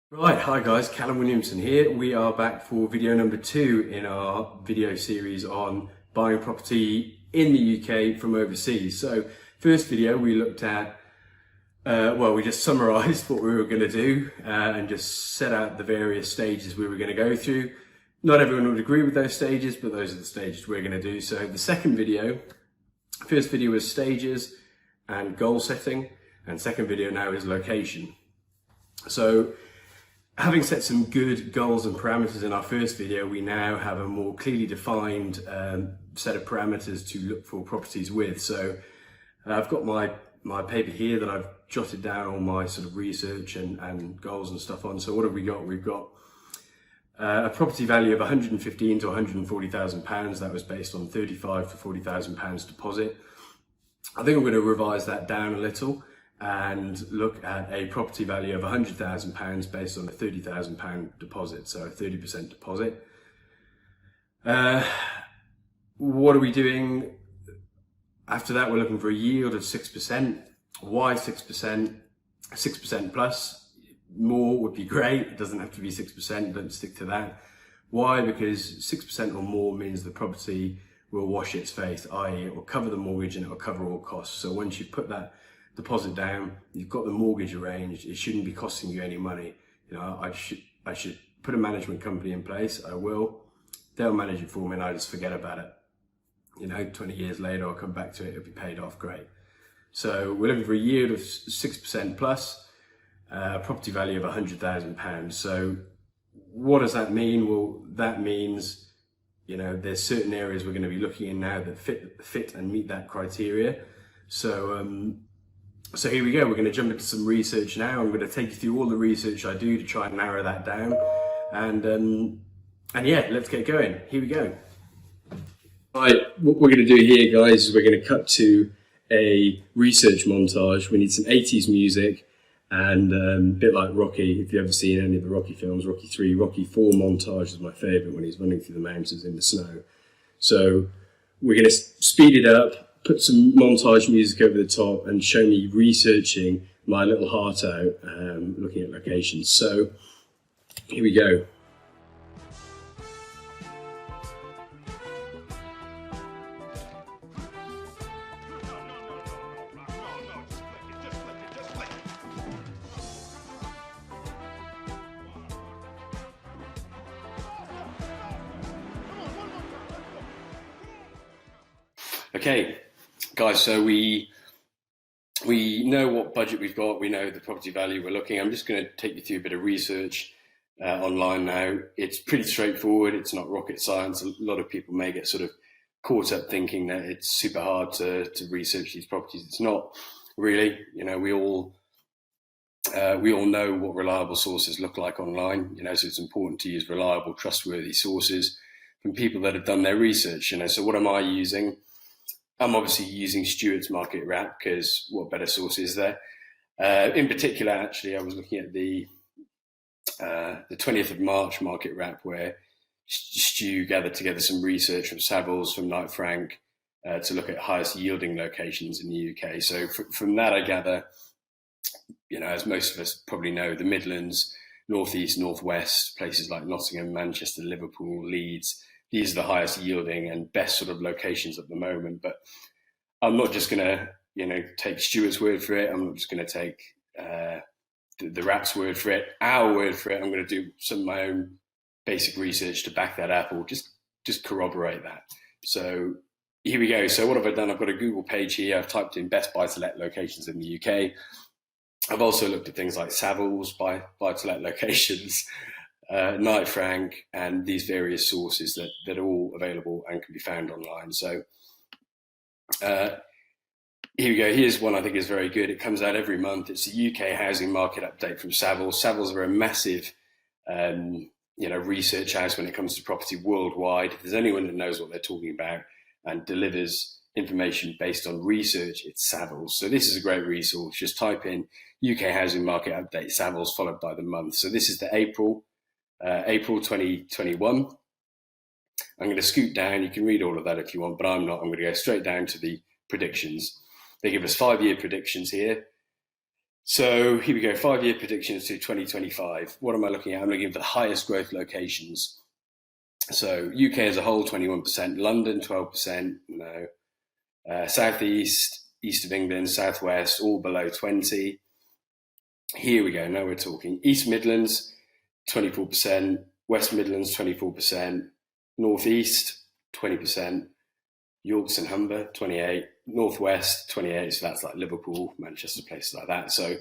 Right, hi guys, Callum Williamson here. We are back for video number 2 in our video series on buying property in the UK from overseas. So, first video we looked at, we just summarised what we were going to do and just set out the various stages we were going to go through. Not everyone would agree with those stages, but those are the stages we're going to do. So the first video was stages and goal setting, and second video now is location. So, having set some good goals and parameters in our first video, we now have a more clearly defined set of parameters to look for properties with. So I've got my paper here that I've jotted down all my sort of research and goals and stuff on. So what have we got? We've got a property value of 115 to 140,000 pounds. That was based on 35 to 40,000 pounds deposit. I think I'm going to revise that down a little and look at a property value of £100,000 based on a £30,000 deposit, so a 30% deposit. What are we doing after that? We're looking for a yield of 6%. Why 6%? 6% plus. More would be great. It doesn't have to be 6%, don't stick to that. Why? Because 6% or more means the property will wash its face, i.e. it will cover the mortgage and it will cover all costs. So once you put that deposit down, you've got the mortgage arranged, it shouldn't be costing you any money. You know, I should put a management company in place. I will. They'll manage it for me and I just forget about it. You know, 20 years later I'll come back to it, it'll be paid off, great. So we're looking for a yield of 6% plus, property value of £100,000. So what does that mean? Well, that means, you know, there's certain areas we're going to be looking in now that fit and meet that criteria. So here we go, we're going to jump into some research now. I'm going to take you through all the research I do to try and narrow that down. And yeah, let's get going. Here we go. Right, what we're going to do here, guys, is we're going to cut to a research montage. We need some 80s music and a bit like Rocky, if you've ever seen any of the Rocky films, Rocky 3, Rocky 4 montage is my favourite when he's running through the mountains in the snow. So we're going to speed it up, put some montage music over the top and show me researching my little heart out, looking at locations. So here we go. Okay, guys, so we know what budget we've got, we know the property value we're looking. I'm just going to take you through a bit of research online now. It's pretty straightforward, it's not rocket science. A lot of people may get sort of caught up thinking that it's super hard to research these properties. It's not really. You know, we all know what reliable sources look like online, you know, so it's important to use reliable, trustworthy sources from people that have done their research. You know, so what am I using? I'm obviously using Stewart's Market Wrap because what better source is there? In particular, actually, I was looking at the 20th of March Market Wrap, where Stu gathered together some research from Savills, from Knight Frank, to look at highest yielding locations in the UK. So from that, I gather, you know, as most of us probably know, the Midlands, North East, North West, places like Nottingham, Manchester, Liverpool, Leeds, these are the highest yielding and best sort of locations at the moment. But I'm not just going to, you know, take Stuart's word for it. I'm not just going to take the Wrap's word for it, our word for it. I'm going to do some of my own basic research to back that up or just corroborate that. So here we go. So what have I done? I've got a Google page here. I've typed in best buy-to-let locations in the UK. I've also looked at things like Savills, buy-to-let locations, Knight Frank, and these various sources that are all available and can be found online. So here we go. Here's one I think is very good. It comes out every month. It's a UK housing market update from Savills. Savills are a massive, you know, research house when it comes to property worldwide. If there's anyone that knows what they're talking about and delivers information based on research, it's Savills. So this is a great resource. Just type in UK housing market update Savills followed by the month. So this is the April 2021. I'm going to scoot down. You can read all of that if you want, but I'm not. I'm going to go straight down to the predictions. They give us 5-year predictions here. So here we go, 5-year predictions to 2025. What am I looking at? I'm looking for the highest growth locations. So UK as a whole, 21%, London, 12%, no. Southeast, east of England, southwest, all below 20. Here we go, now we're talking. East Midlands, 24%, West Midlands, 24%, Northeast, 20%, Yorks and Humber, 28, Northwest, 28, so that's like Liverpool, Manchester, places like that. So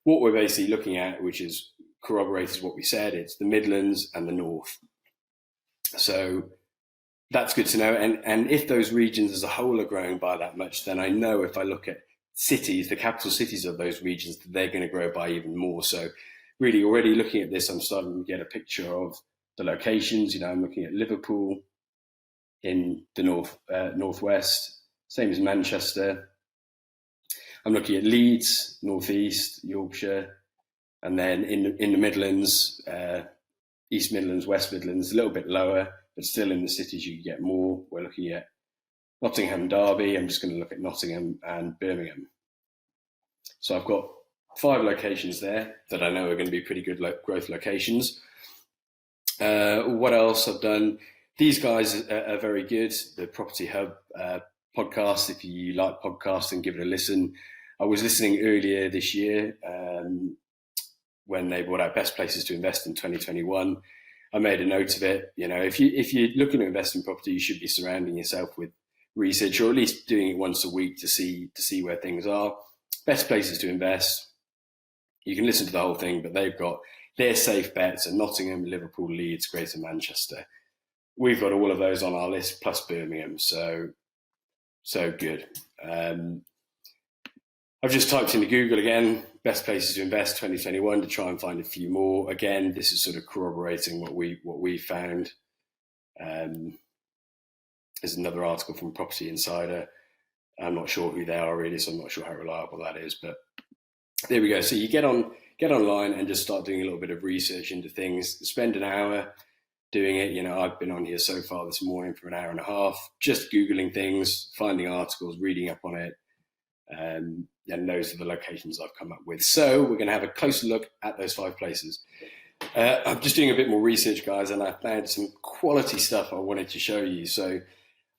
what we're basically looking at, which is corroborates what we said, it's the Midlands and the North. So that's good to know. And if those regions as a whole are growing by that much, then I know if I look at cities, the capital cities of those regions, they're going to grow by even more. So really already looking at this, I'm starting to get a picture of the locations. You know, I'm looking at Liverpool in the northwest, same as Manchester. I'm looking at Leeds, northeast, Yorkshire, and then in the Midlands, East Midlands, West Midlands, a little bit lower, but still in the cities you get more. We're looking at Nottingham, Derby. I'm just going to look at Nottingham and Birmingham. So I've got 5 locations there that I know are going to be pretty good growth locations. What else I've done? These guys are very good. The Property Hub podcast, if you like podcasting, give it a listen. I was listening earlier this year when they brought out best places to invest in 2021. I made a note of it. You know, if you're looking to invest in property, you should be surrounding yourself with research, or at least doing it once a week to see where things are. Best places to invest. You can listen to the whole thing, but they've got their safe bets at Nottingham, Liverpool, Leeds, Greater Manchester. We've got all of those on our list, plus Birmingham. So good. I've just typed into Google again, best places to invest 2021 to try and find a few more. Again, this is sort of corroborating what we found. There's another article from Property Insider. I'm not sure who they are really, so I'm not sure how reliable that is. But there we go. So you get online and just start doing a little bit of research into things. Spend an hour doing it. You know, I've been on here so far this morning for an hour and a half, just Googling things, finding articles, reading up on it. And those are the locations I've come up with. So we're going to have a closer look at those 5 places. I'm just doing a bit more research, guys, and I found some quality stuff I wanted to show you. So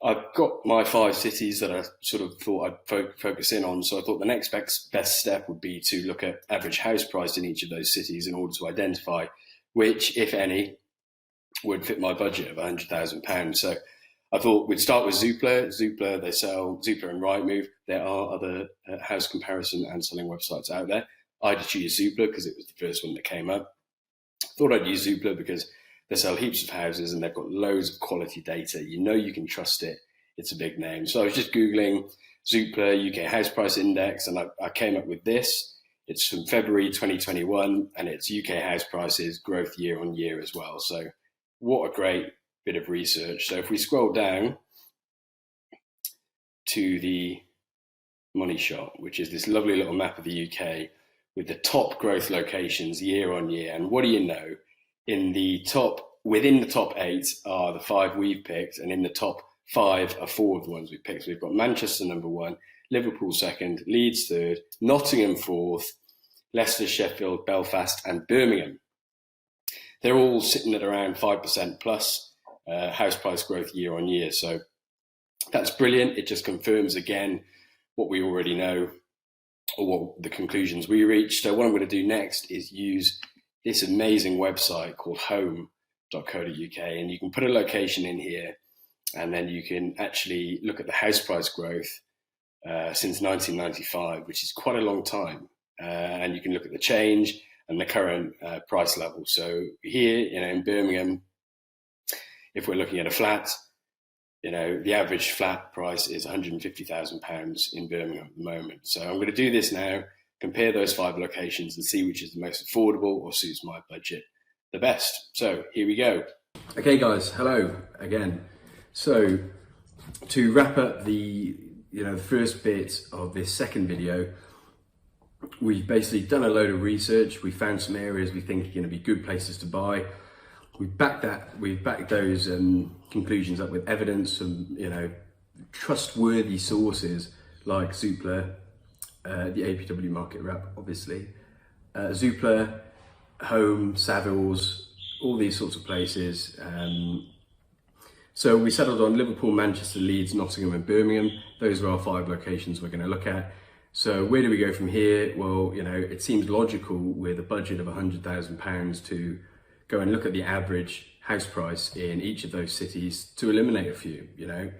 I've got my 5 cities that I sort of thought I'd focus in on. So I thought the next best step would be to look at average house price in each of those cities in order to identify which, if any, would fit my budget of £100,000. So I thought we'd start with Zoopla. Zoopla, they sell Zoopla and Rightmove. There are other house comparison and selling websites out there. I just used Zoopla because it was the first one that came up. Thought I'd use Zoopla because they sell heaps of houses and they've got loads of quality data. You know you can trust it. It's a big name. So I was just Googling Zoopla UK House Price Index, and I came up with this. It's from February 2021, and it's UK house prices growth year on year as well. So what a great bit of research. So if we scroll down to the money shot, which is this lovely little map of the UK with the top growth locations year on year. And what do you know? Within the top 8 are the 5 we've picked, and in the top 5 are 4 of the ones we've picked. So we've got Manchester number 1, Liverpool 2nd, Leeds 3rd, Nottingham 4th, Leicester, Sheffield, Belfast, and Birmingham. They're all sitting at around 5% plus house price growth year on year. So that's brilliant. It just confirms again what we already know, or what the conclusions we reached. So what I'm going to do next is use this amazing website called home.co.uk, and you can put a location in here, and then you can actually look at the house price growth since 1995, which is quite a long time. And you can look at the change and the current price level. So here, in Birmingham, if we're looking at a flat, the average flat price is £150,000 in Birmingham at the moment. So I'm going to do this now, compare those 5 locations and see which is the most affordable or suits my budget the best. So here we go. Okay guys, hello again. So to wrap up the first bit of this second video, we've basically done a load of research. We found some areas we think are going to be good places to buy. We've backed those conclusions up with evidence from trustworthy sources like Zoopla the APW market wrap, obviously. Zoopla, Home, Savills, all these sorts of places. So we settled on Liverpool, Manchester, Leeds, Nottingham and Birmingham. Those are our 5 locations we're going to look at. So where do we go from here? Well, you know, it seems logical with a budget of £100,000 to go and look at the average house price in each of those cities to eliminate a few, you know.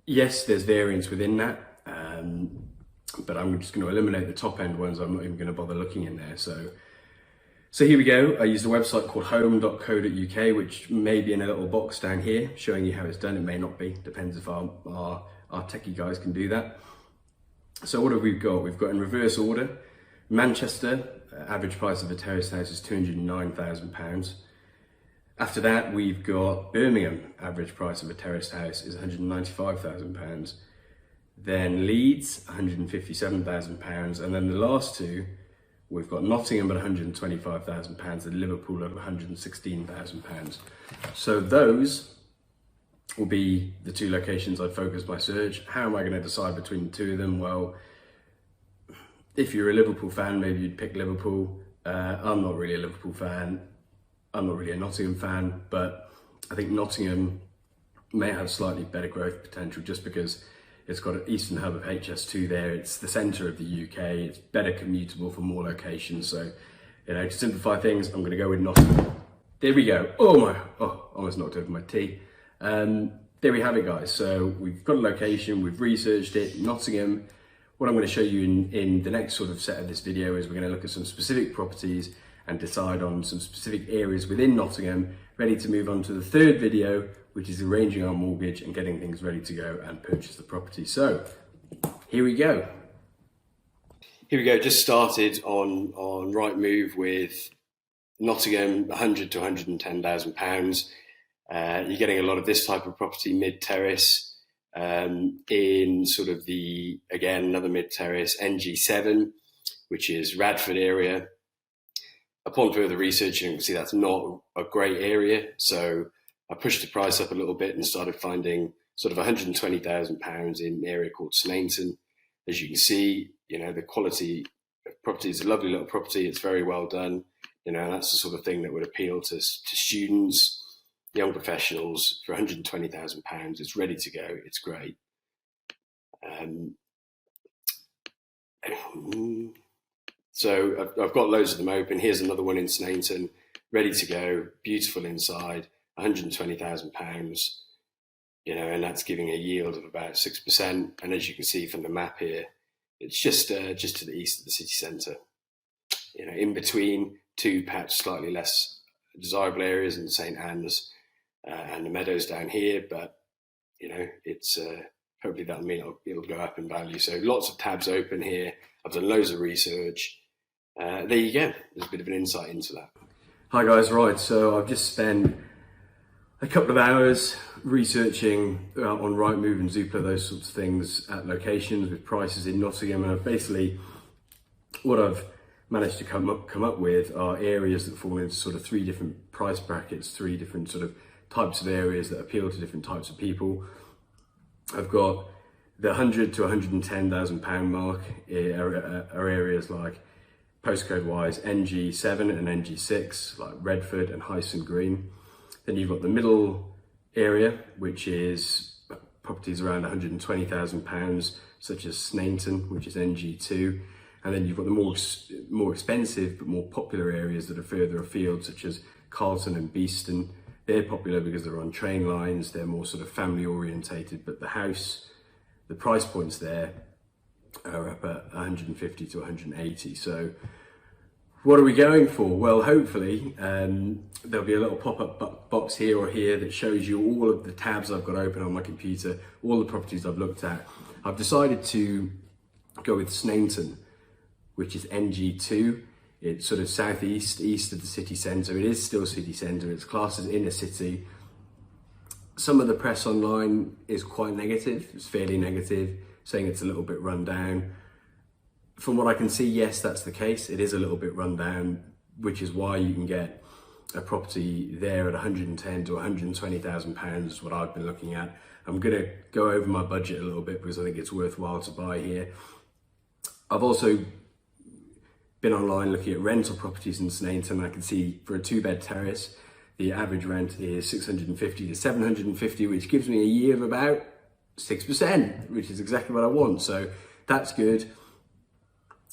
Yes, there's variance within that, but I'm just going to eliminate the top end ones. I'm not even going to bother looking in there. So here we go. I used a website called home.co.uk, which may be in a little box down here showing you how it's done. It may not be, depends if our techie guys can do that. So what have we got? We've got in reverse order, Manchester, average price of a terrace house is £209,000. After that, we've got Birmingham, average price of a terraced house is £195,000. Then Leeds, £157,000. And then the last two, we've got Nottingham at £125,000 and Liverpool at £116,000. So those will be the 2 locations I'd focus my search. How am I going to decide between the 2 of them? Well, if you're a Liverpool fan, maybe you'd pick Liverpool. I'm not really a Liverpool fan. I'm not really a Nottingham fan, but I think Nottingham may have slightly better growth potential just because it's got an eastern hub of HS2 there. It's the centre of the UK. It's better commutable for more locations. So, you know, to simplify things, I'm going to go with Nottingham. There we go. Almost knocked over my tea. There we have it, guys. So we've got a location, we've researched it, Nottingham. What I'm going to show you in the next sort of set of this video is we're going to look at some specific properties and decide on some specific areas within Nottingham, ready to move on to the 3rd video, which is arranging our mortgage and getting things ready to go and purchase the property. So here we go. Just started on Rightmove with Nottingham, £100,000 to £110,000. You're getting a lot of this type of property, mid-terrace, in sort of another mid-terrace, NG7, which is Radford area. Upon further research, you can see that's not a great area. So I pushed the price up a little bit and started finding sort of £120,000 in an area called Snainton. As you can see, you know, the quality of property is a lovely little property. It's very well done. You know, that's the sort of thing that would appeal to students, young professionals. For £120,000, it's ready to go. It's great. So I've got loads of them open. Here's another one in Snainton, ready to go, beautiful inside, £120,000, you know, and that's giving a yield of about 6%. And as you can see from the map here, it's just to the east of the city centre, you know, in between 2 perhaps slightly less desirable areas in St Anne's and the Meadows down here. But, you know, it's hopefully that'll mean it'll go up in value. So lots of tabs open here. I've done loads of research. There you go. There's a bit of an insight into that. Hi guys, right, so I've just spent a couple of hours researching on Rightmove and Zoopla, those sorts of things, at locations with prices in Nottingham, and what I've managed to come up with are areas that fall into sort of 3 different price brackets, 3 different sort of types of areas that appeal to different types of people. I've got the £100,000 to £110,000 mark are areas like, postcode wise, NG7 and NG6, like Redford and Hyson Green. Then you've got the middle area, which is properties around £120,000, such as Snainton, which is NG2. And then you've got the more expensive but more popular areas that are further afield, such as Carlton and Beeston. They're popular because they're on train lines, they're more sort of family orientated, but the price points there are up at 150 to 180. So what are we going for? Well, hopefully there'll be a little pop-up box here or here that shows you all of the tabs I've got open on my computer, all the properties I've looked at. I've decided to go with Snainton, which is NG2. It's sort of southeast, east of the city centre. It is still city centre. It's classed as inner city. Some of the press online is quite negative. It's fairly negative, saying it's a little bit run down. From what I can see, yes, that's the case. It is a little bit run down, which is why you can get a property there at £110,000 to £120,000 is what I've been looking at. I'm going to go over my budget a little bit because I think it's worthwhile to buy here. I've also been online looking at rental properties in Sneinton, and I can see for a 2-bed terrace, the average rent is 650 to 750, which gives me a yield of about 6%, which is exactly what I want. So that's good.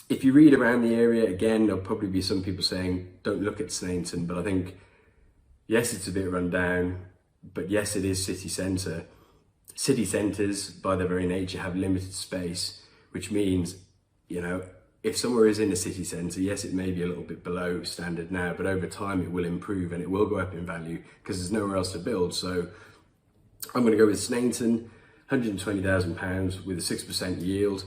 If you read around the area, again, there'll probably be some people saying, don't look at Sneinton, but I think, yes, it's a bit run down, but yes, it is city centre. City centres, by their very nature, have limited space, which means, you know, if somewhere is in a city centre, yes, it may be a little bit below standard now, but over time it will improve and it will go up in value because there's nowhere else to build. So I'm going to go with Sneinton, £120,000 with a 6% yield.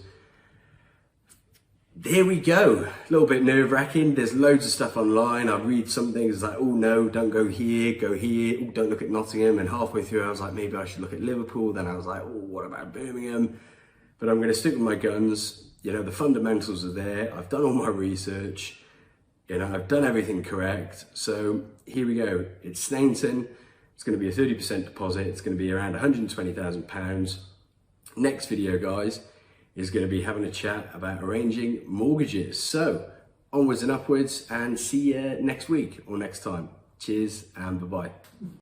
There we go. A little bit nerve-wracking. There's loads of stuff online. I read some things like, oh no, don't go here, go here. Oh, don't look at Nottingham. And halfway through I was like, maybe I should look at Liverpool. Then I was like, oh, what about Birmingham? But I'm going to stick with my guns. You know, the fundamentals are there. I've done all my research. You know, I've done everything correct. So here we go. It's Sneinton. It's going to be a 30% deposit. It's going to be around £120,000. Next video, guys, is going to be having a chat about arranging mortgages. So onwards and upwards, and see you next week or next time. Cheers and bye-bye.